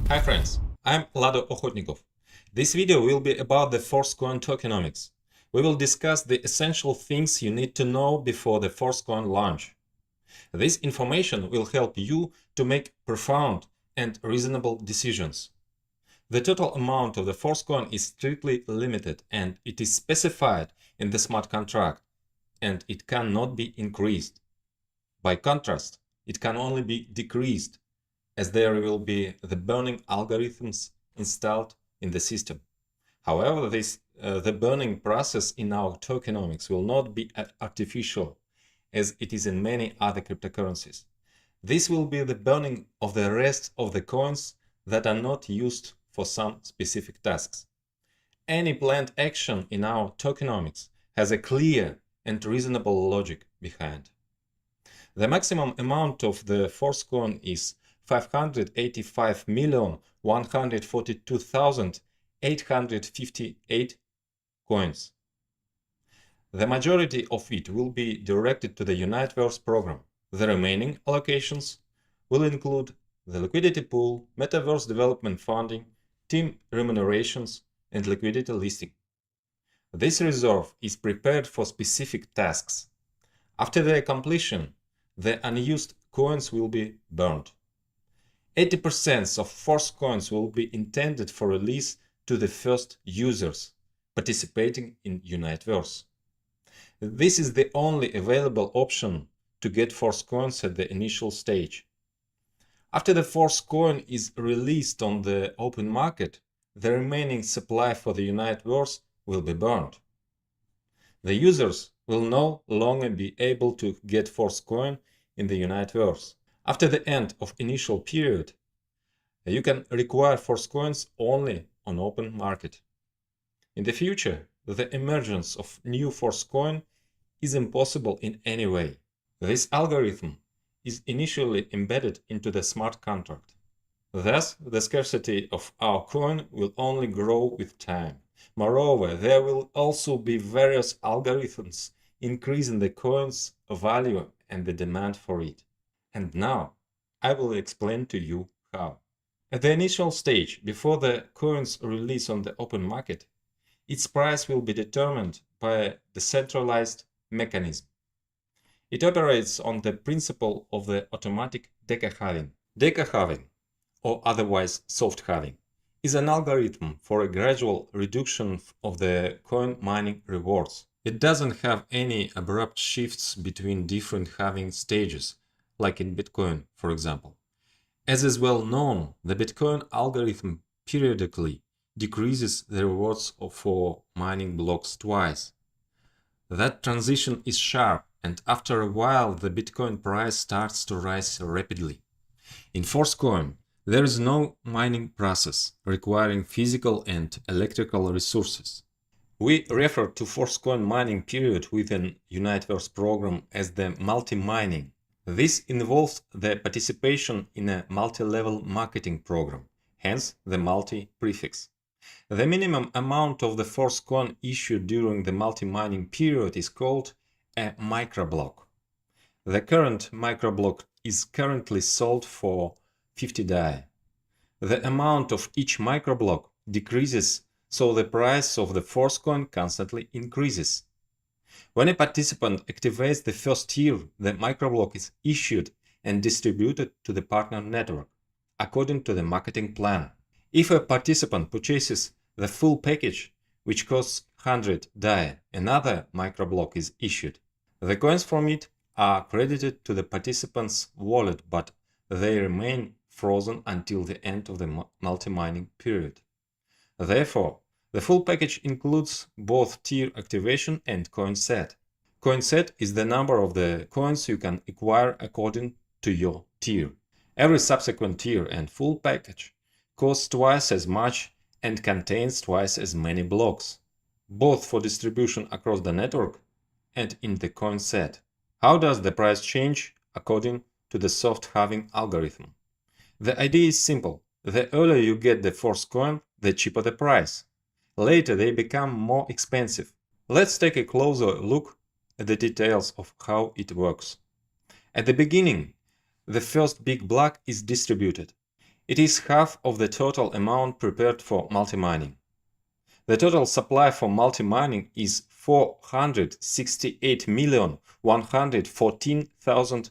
Hi friends, I'm Lado Okhotnikov. This video will be about the Forcecoin tokenomics. We will discuss the essential things you need to know before the Forcecoin launch. This information will help you to make profound and reasonable decisions. The total amount of the Forcecoin is strictly limited and it is specified in the smart contract, and it cannot be increased. By contrast, it can only be decreased, as there will be the burning algorithms installed in the system. However, the burning process in our tokenomics will not be artificial, as it is in many other cryptocurrencies. This will be the burning of the rest of the coins that are not used for some specific tasks. Any planned action in our tokenomics has a clear and reasonable logic behind. The maximum amount of the Forcecoin is 585,142,858 coins. The majority of it will be directed to the Universe program. The remaining allocations will include the liquidity pool, metaverse development funding, team remunerations, and liquidity listing. This reserve is prepared for specific tasks. After their completion, the unused coins will be burned. 80% of Forcecoins will be intended for release to the first users participating in Universe. This is the only available option to get Forcecoins at the initial stage. After the Forcecoin is released on the open market, the remaining supply for the Universe will be burned. The users will no longer be able to get Forcecoin in the Universe. After the end of initial period, you can require Forcecoins only on open market. In the future, the emergence of new Forcecoin is impossible in any way. This algorithm is initially embedded into the smart contract. Thus, the scarcity of our coin will only grow with time. Moreover, there will also be various algorithms increasing the coin's value and the demand for it. And now, I will explain to you how. At the initial stage, before the coin's release on the open market, its price will be determined by a decentralized mechanism. It operates on the principle of the automatic deca-halving. Deca-halving, or otherwise soft halving, is an algorithm for a gradual reduction of the coin mining rewards. It doesn't have any abrupt shifts between different halving stages, like in Bitcoin, for example. As is well known, the Bitcoin algorithm periodically decreases the rewards for mining blocks twice. That transition is sharp, and after a while the Bitcoin price starts to rise rapidly. In Forcecoin, there is no mining process requiring physical and electrical resources. We refer to Forcecoin mining period within Universe program as the multi-mining. This involves the participation in a multi-level marketing program, hence the multi prefix. The minimum amount of the Forcecoin issued during the multi-mining period is called a microblock. The current microblock is currently sold for 50 DAI. The amount of each microblock decreases, so the price of the Forcecoin constantly increases. When a participant activates the first tier, the microblock is issued and distributed to the partner network, according to the marketing plan. If a participant purchases the full package, which costs 100 DAI, another microblock is issued. The coins from it are credited to the participant's wallet, but they remain frozen until the end of the multi-mining period. Therefore, the full package includes both tier activation and coin set. Coin set is the number of the coins you can acquire according to your tier. Every subsequent tier and full package costs twice as much and contains twice as many blocks, both for distribution across the network and in the coin set. How does the price change according to the soft halving algorithm? The idea is simple. The earlier you get the Forcecoin, the cheaper the price. Later they become more expensive. Let's take a closer look at the details of how it works. At the beginning, the first big block is distributed. It is half of the total amount prepared for multi-mining. The total supply for multi-mining is 468,114,000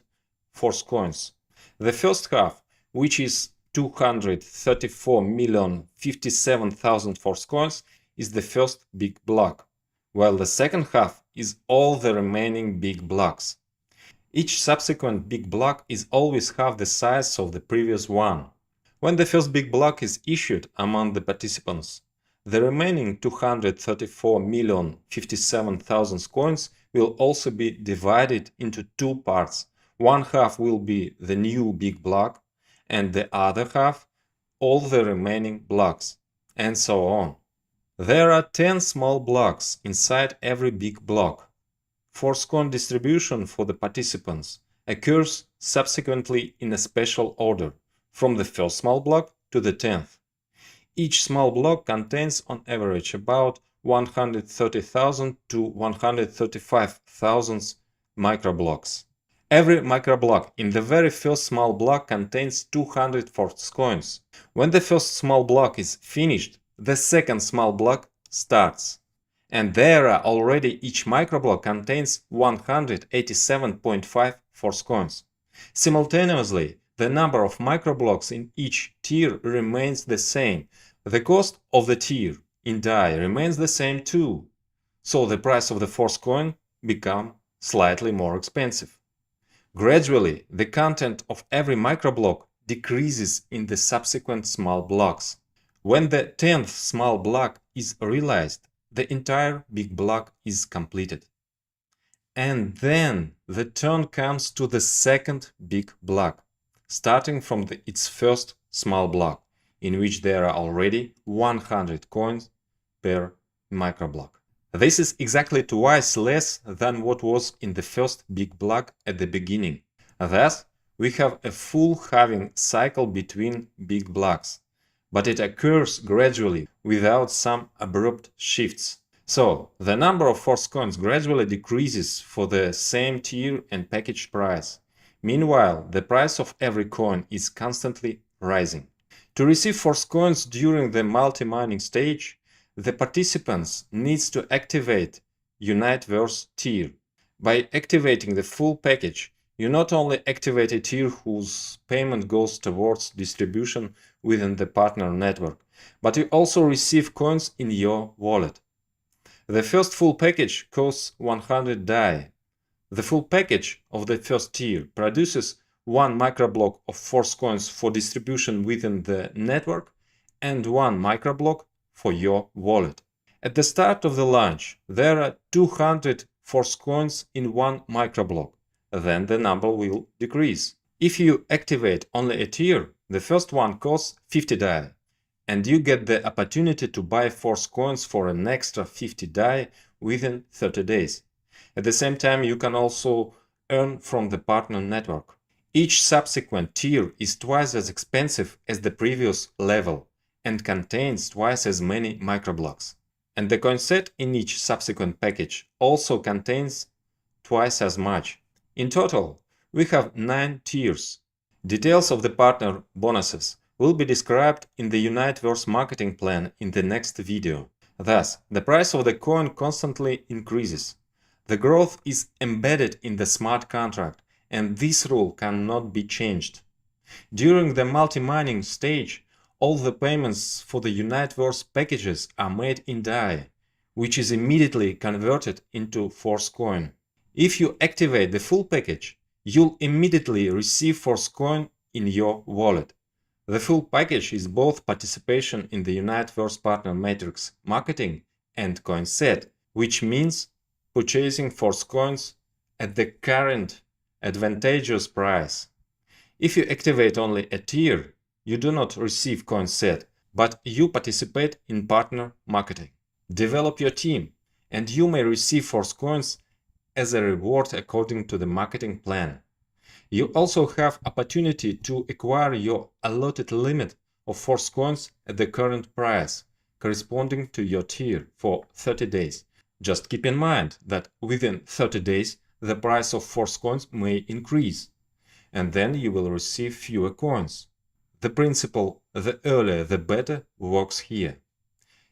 Forcecoins. The first half, which is 234,057,000 Forcecoins, is the first big block, while the second half is all the remaining big blocks. Each subsequent big block is always half the size of the previous one. When the first big block is issued among the participants, the remaining 234,057,000 coins will also be divided into two parts. One half will be the new big block, and the other half all the remaining blocks, and so on. There are 10 small blocks inside every big block. Forcecoin distribution for the participants occurs subsequently in a special order, from the first small block to the 10th. Each small block contains on average about 130,000 to 135,000 microblocks. Every microblock in the very first small block contains 200 Forcecoins. When the first small block is finished, the second small block starts. And there are already each microblock contains 187.5 Forcecoins. Simultaneously, the number of microblocks in each tier remains the same. The cost of the tier in DAI remains the same too. So the price of the Forcecoin becomes slightly more expensive. Gradually, the content of every microblock decreases in the subsequent small blocks. When the 10th small block is realized, the entire big block is completed. And then the turn comes to the second big block, starting from its first small block, in which there are already 100 coins per microblock. This is exactly twice less than what was in the first big block at the beginning. Thus, we have a full halving cycle between big blocks, but it occurs gradually without some abrupt shifts. So, the number of Forcecoins gradually decreases for the same tier and package price. Meanwhile, the price of every coin is constantly rising. To receive Forcecoins during the multi-mining stage, the participants need to activate Uniteverse tier. By activating the full package, you not only activate a tier whose payment goes towards distribution within the partner network, but you also receive coins in your wallet. The first full package costs 100 DAI. The full package of the first tier produces one microblock of Forcecoins for distribution within the network and one microblock for your wallet. At the start of the launch, there are 200 Forcecoins in one microblock. Then the number will decrease. If you activate only a tier, the first one costs 50 DAI, and you get the opportunity to buy Forcecoins for an extra 50 DAI within 30 days. At the same time, you can also earn from the partner network. Each subsequent tier is twice as expensive as the previous level and contains twice as many microblocks. And the coin set in each subsequent package also contains twice as much. In total, we have 9 tiers. Details of the partner bonuses will be described in the Uniteverse marketing plan in the next video. Thus, the price of the coin constantly increases. The growth is embedded in the smart contract, and this rule cannot be changed. During the multi-mining stage, all the payments for the Uniteverse packages are made in DAI, which is immediately converted into Forcecoin. If you activate the full package, you'll immediately receive Forcecoin in your wallet. The full package is both participation in the Uniteverse Partner Matrix marketing and coin set, which means purchasing Forcecoins at the current advantageous price. If you activate only a tier, you do not receive coin set, but you participate in partner marketing. Develop your team, and you may receive Forcecoins as a reward according to the marketing plan. You also have opportunity to acquire your allotted limit of Forcecoins at the current price, corresponding to your tier, for 30 days. Just keep in mind that within 30 days the price of Forcecoins may increase, and then you will receive fewer coins. The principle "the earlier the better" works here.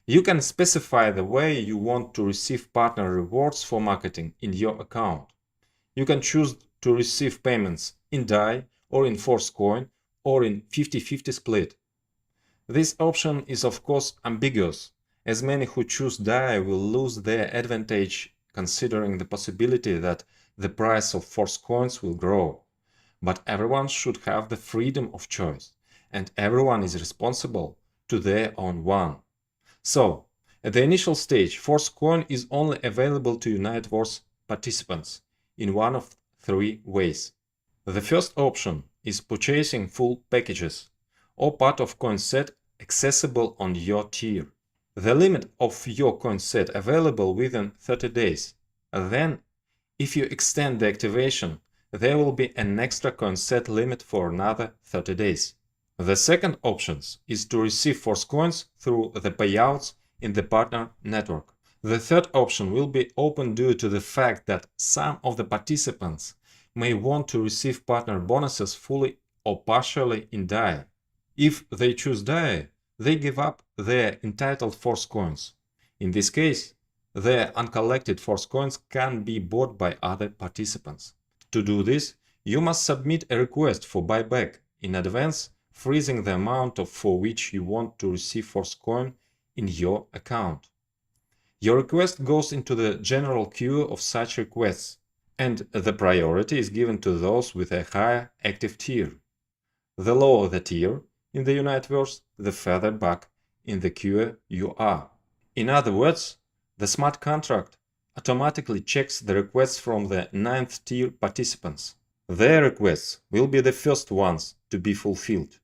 You can specify the way you want to receive partner rewards for marketing in your account. You can choose to receive payments in DAI or in Forcecoin or in 50-50 split. This option is of course ambiguous, as many who choose DAI will lose their advantage considering the possibility that the price of Forcecoins will grow. But everyone should have the freedom of choice, and everyone is responsible to their own one. So, at the initial stage, Forcecoin is only available to Unite Wars participants in one of three ways. The first option is purchasing full packages or part of coin set accessible on your tier. The limit of your coin set available within 30 days. Then, if you extend the activation, there will be an extra coin set limit for another 30 days. The second option is to receive Forcecoins through the payouts in the partner network. The third option will be open due to the fact that some of the participants may want to receive partner bonuses fully or partially in DAI. If they choose DAI, they give up their entitled Forcecoins. In this case, their uncollected Forcecoins can be bought by other participants. To do this, you must submit a request for buyback in advance, freezing the amount for which you want to receive Forcecoin in your account. Your request goes into the general queue of such requests, and the priority is given to those with a higher active tier. The lower the tier in the Universe, the further back in the queue you are. In other words, the smart contract automatically checks the requests from the 9th tier participants. Their requests will be the first ones to be fulfilled.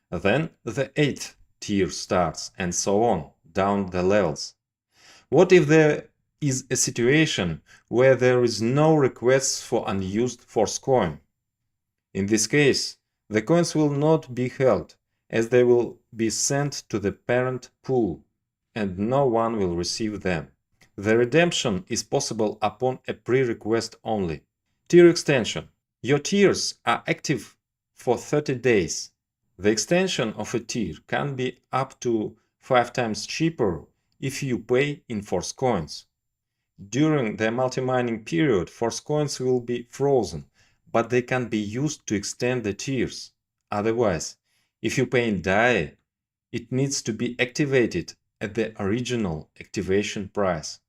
Then the 8th tier starts, and so on, down the levels. What if there is a situation where there is no requests for unused Forcecoin? In this case, the coins will not be held, as they will be sent to the parent pool, and no one will receive them. The redemption is possible upon a pre-request only. Tier extension. Your tiers are active for 30 days. The extension of a tier can be up to 5 times cheaper if you pay in Forcecoins. During the multi-mining period, Forcecoins will be frozen, but they can be used to extend the tiers. Otherwise, if you pay in DAI, it needs to be activated at the original activation price.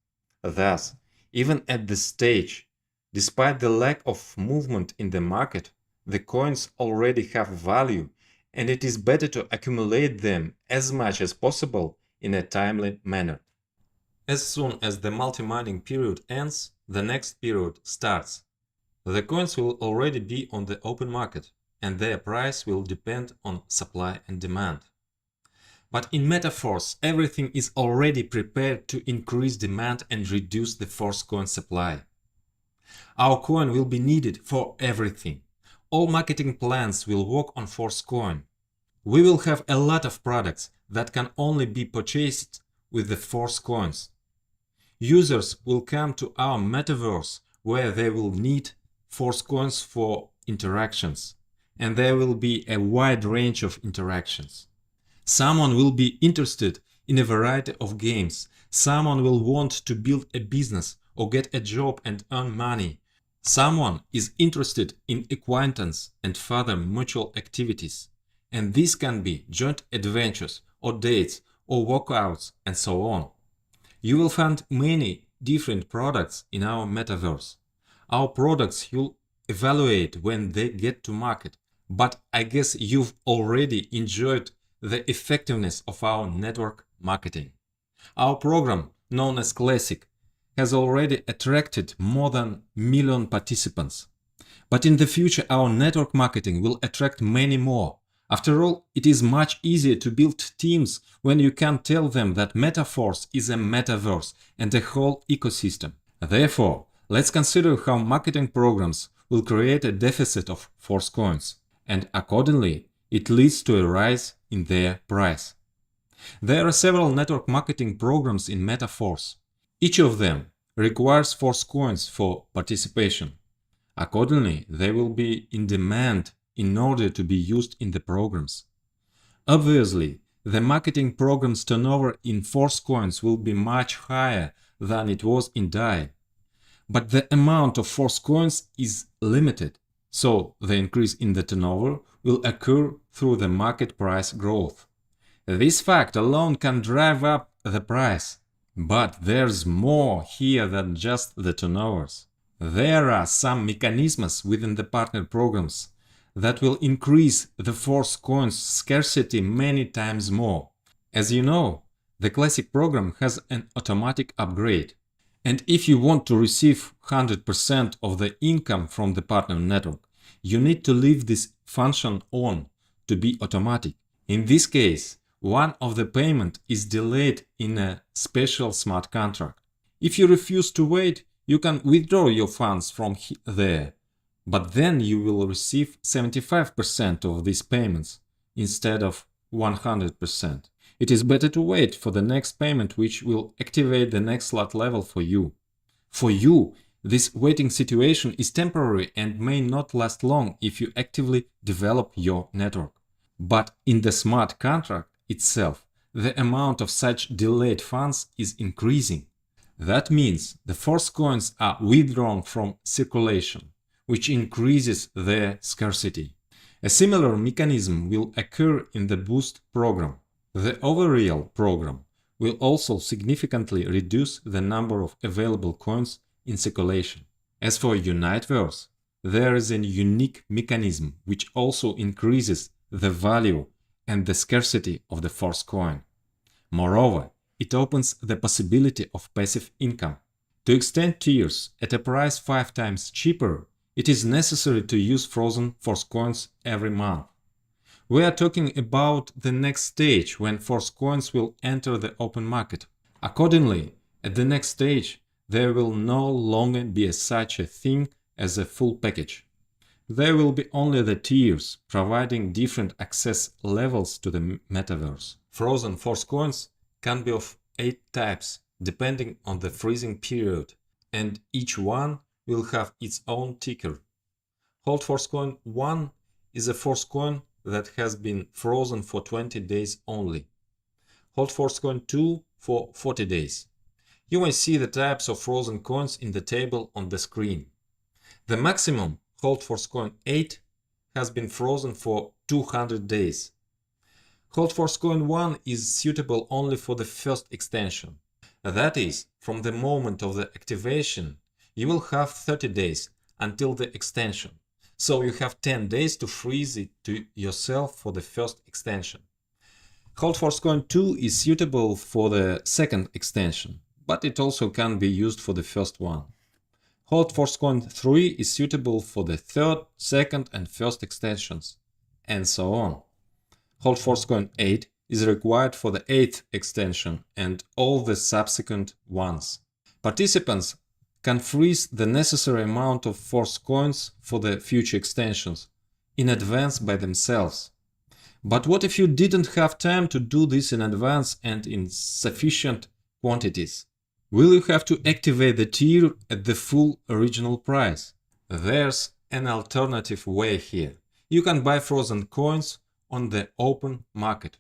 Thus, even at this stage, despite the lack of movement in the market, the coins already have value, and it is better to accumulate them as much as possible in a timely manner. As soon as the multi-mining period ends, the next period starts. The coins will already be on the open market, and their price will depend on supply and demand. But in Metaforce, everything is already prepared to increase demand and reduce the Forcecoin supply. Our coin will be needed for everything. All marketing plans will work on Forcecoin. We will have a lot of products that can only be purchased with the Forcecoins. Users will come to our metaverse where they will need Forcecoins for interactions, and there will be a wide range of interactions. Someone will be interested in a variety of games. Someone will want to build a business or get a job and earn money. Someone is interested in acquaintance and further mutual activities. And this can be joint adventures or dates or workouts and so on. You will find many different products in our metaverse. Our products you'll evaluate when they get to market, but I guess you've already enjoyed the effectiveness of our network marketing. Our program, known as Classic, has already attracted more than 1 million participants. But in the future, our network marketing will attract many more. After all, it is much easier to build teams when you can tell them that Metaforce is a metaverse and a whole ecosystem. Therefore, let's consider how marketing programs will create a deficit of Forcecoins, and accordingly, it leads to a rise in their price. There are several network marketing programs in Metaforce. Each of them requires Forcecoins for participation. Accordingly, they will be in demand in order to be used in the programs. Obviously, the marketing program's turnover in Forcecoins will be much higher than it was in DAI. But the amount of Forcecoins is limited, so the increase in the turnover will occur through the market price growth. This fact alone can drive up the price. But there's more here than just the turnovers. There are some mechanisms within the partner programs that will increase the Forcecoin's scarcity many times more. As you know, the classic program has an automatic upgrade. And if you want to receive 100% of the income from the partner network, you need to leave this function on to be automatic. In this case, one of the payment is delayed in a special smart contract. If you refuse to wait, you can withdraw your funds from there, but then you will receive 75% of these payments instead of 100%. It is better to wait for the next payment, which will activate the next slot level for you. For you, this waiting situation is temporary and may not last long if you actively develop your network. But in the smart contract itself, the amount of such delayed funds is increasing. That means the Forcecoins are withdrawn from circulation, which increases their scarcity. A similar mechanism will occur in the Boost program. The Overreal program will also significantly reduce the number of available coins in circulation. As for Uniteverse, there is a unique mechanism which also increases the value and the scarcity of the Forcecoin. Moreover, it opens the possibility of passive income. To extend tiers at a price 5 times cheaper, it is necessary to use frozen Forcecoins every month. We are talking about the next stage when Forcecoins will enter the open market. Accordingly, at the next stage, there will no longer be such a thing as a full package. There will be only the tiers, providing different access levels to the metaverse. Frozen Forcecoins can be of 8 types, depending on the freezing period, and each one will have its own ticker. Hold Forcecoin 1 is a Forcecoin that has been frozen for 20 days only. Hold Forcecoin 2 for 40 days. You may see the types of frozen coins in the table on the screen. The maximum Hold Forcecoin 8 has been frozen for 200 days. Hold Forcecoin 1 is suitable only for the first extension. That is, from the moment of the activation, you will have 30 days until the extension. So you have 10 days to freeze it to yourself for the first extension. Hold Forcecoin 2 is suitable for the second extension, but it also can be used for the first one. Hold Forcecoin 3 is suitable for the third, second and first extensions, and so on. Hold Forcecoin 8 is required for the 8th extension and all the subsequent ones. Participants can freeze the necessary amount of Forcecoins for the future extensions in advance by themselves. But what if you didn't have time to do this in advance and in sufficient quantities? Will you have to activate the tier at the full original price? There's an alternative way here. You can buy frozen coins on the open market.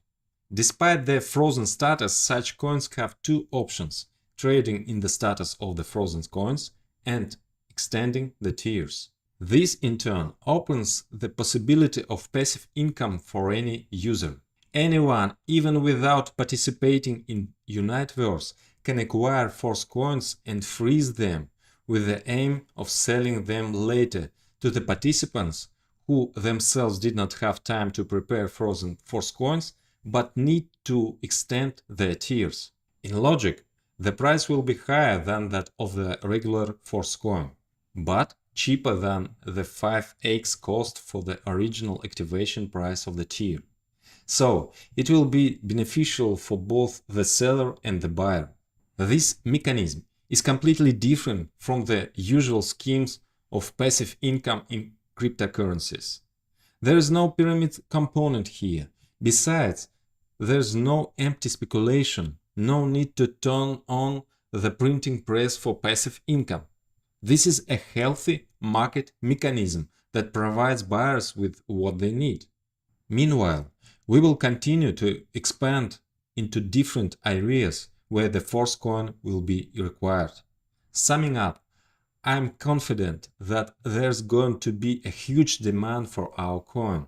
Despite their frozen status, such coins have 2 options: trading in the status of the frozen coins and extending the tiers. This in turn opens the possibility of passive income for any user. Anyone, even without participating in Uniteverse, can acquire Forcecoins and freeze them with the aim of selling them later to the participants who themselves did not have time to prepare frozen Forcecoins but need to extend their tiers. In logic, the price will be higher than that of the regular Forcecoin, but cheaper than the 5x cost for the original activation price of the tier. So, it will be beneficial for both the seller and the buyer. This mechanism is completely different from the usual schemes of passive income in cryptocurrencies. There is no pyramid component here. Besides, there's no empty speculation, no need to turn on the printing press for passive income. This is a healthy market mechanism that provides buyers with what they need. Meanwhile, we will continue to expand into different areas where the Forcecoin will be required. Summing up, I'm confident that there's going to be a huge demand for our coin.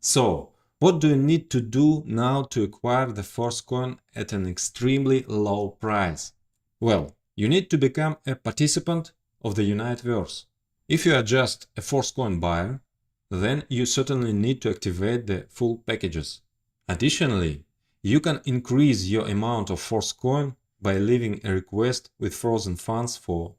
So, what do you need to do now to acquire the Forcecoin at an extremely low price? Well, you need to become a participant of the Universe. If you are just a Forcecoin buyer, then you certainly need to activate the full packages. Additionally, you can increase your amount of Forcecoin by leaving a request with frozen funds for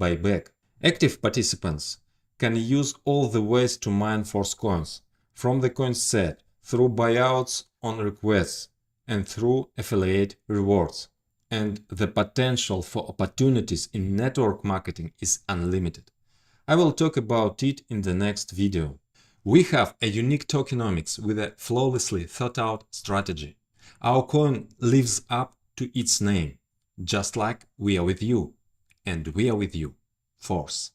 buyback. Active participants can use all the ways to mine Forcecoins, from the coin set, through buyouts on requests, and through affiliate rewards. And the potential for opportunities in network marketing is unlimited. I will talk about it in the next video. We have a unique tokenomics with a flawlessly thought out strategy. Our coin lives up to its name, just like we are with you. And we are with you. Force.